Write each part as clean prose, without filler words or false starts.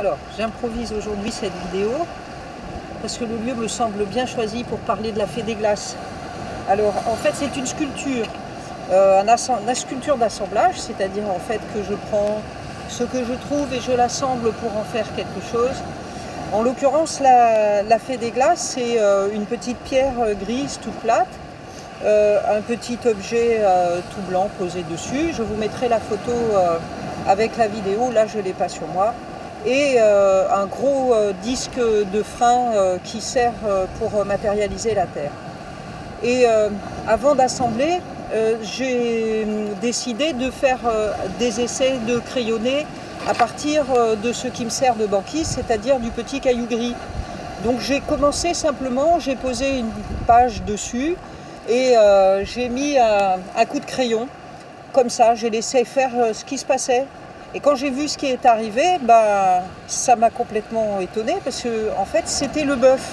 Alors, j'improvise aujourd'hui cette vidéo parce que le lieu me semble bien choisi pour parler de la Fée des Glaces. Alors, en fait, c'est une sculpture, une sculpture d'assemblage, c'est-à-dire en fait que je prends ce que je trouve et je l'assemble pour en faire quelque chose. En l'occurrence, la Fée des Glaces, c'est une petite pierre grise toute plate, un petit objet tout blanc posé dessus. Je vous mettrai la photo avec la vidéo, là je ne l'ai pas sur moi. Et un gros disque de frein qui sert pour matérialiser la terre. Et avant d'assembler, j'ai décidé de faire des essais de crayonner à partir de ce qui me sert de banquise, c'est-à-dire du petit caillou gris. Donc j'ai commencé simplement, j'ai posé une page dessus et j'ai mis un coup de crayon, comme ça, j'ai laissé faire ce qui se passait. Et quand j'ai vu ce qui est arrivé, bah, ça m'a complètement étonnée parce que en fait c'était le bœuf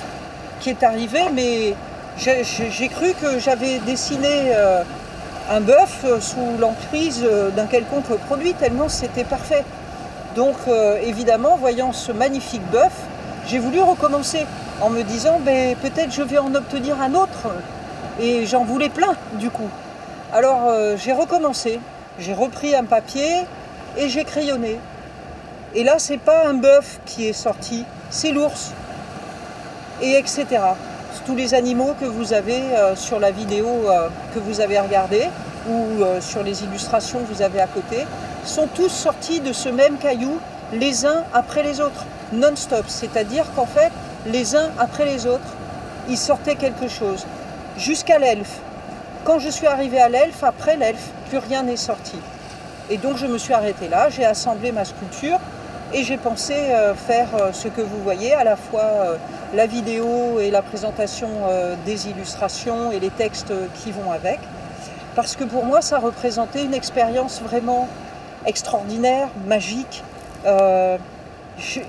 qui est arrivé, mais j'ai cru que j'avais dessiné un bœuf sous l'emprise d'un quelconque produit, tellement c'était parfait. Donc évidemment, voyant ce magnifique bœuf, j'ai voulu recommencer en me disant ben, peut-être je vais en obtenir un autre. Et j'en voulais plein du coup. Alors j'ai recommencé, j'ai repris un papier et j'ai crayonné. Et là, c'est pas un bœuf qui est sorti, c'est l'ours. Et etc. Tous les animaux que vous avez sur la vidéo que vous avez regardée ou sur les illustrations que vous avez à côté sont tous sortis de ce même caillou, les uns après les autres, non-stop. C'est-à-dire qu'en fait, les uns après les autres, ils sortaient quelque chose. Jusqu'à l'elfe. Quand je suis arrivée à l'elfe, après l'elfe, plus rien n'est sorti. Et donc je me suis arrêtée là, j'ai assemblé ma sculpture et j'ai pensé faire ce que vous voyez, à la fois la vidéo et la présentation des illustrations et les textes qui vont avec. Parce que pour moi, ça représentait une expérience vraiment extraordinaire, magique.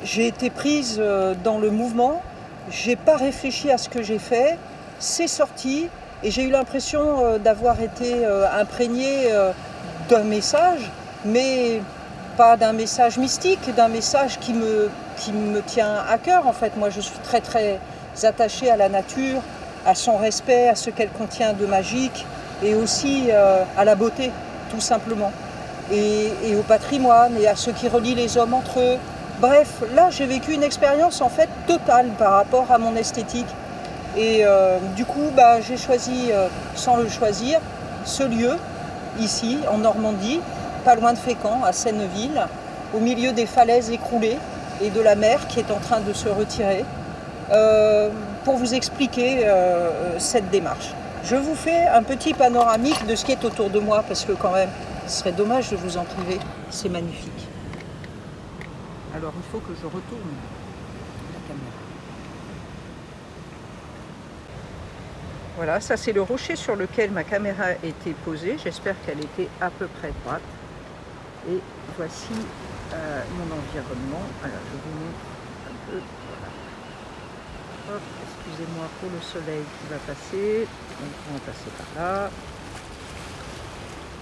J'ai été prise dans le mouvement, j'ai pas réfléchi à ce que j'ai fait, c'est sorti et j'ai eu l'impression d'avoir été imprégnée d'un message, mais pas d'un message mystique, d'un message qui me tient à cœur. En fait, moi je suis très très attachée à la nature, à son respect, à ce qu'elle contient de magique et aussi à la beauté, tout simplement. Et au patrimoine et à ce qui relie les hommes entre eux. Bref, là j'ai vécu une expérience en fait totale par rapport à mon esthétique. Et du coup, bah, j'ai choisi, sans le choisir, ce lieu, ici, en Normandie, pas loin de Fécamp, à Senneville, au milieu des falaises écroulées et de la mer qui est en train de se retirer, pour vous expliquer cette démarche. Je vous fais un petit panoramique de ce qui est autour de moi, parce que quand même, ce serait dommage de vous en priver, c'est magnifique. Alors il faut que je retourne la caméra. Voilà, ça c'est le rocher sur lequel ma caméra était posée. J'espère qu'elle était à peu près droite. Et voici mon environnement. Alors je vous montre un peu. Voilà. Hop, excusez-moi pour le soleil qui va passer. Donc on va passer par là.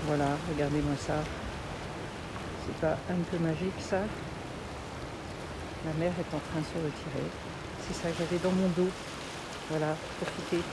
Voilà, regardez-moi ça. C'est pas un peu magique ça? La mer est en train de se retirer. C'est ça que j'avais dans mon dos. Voilà, profitez.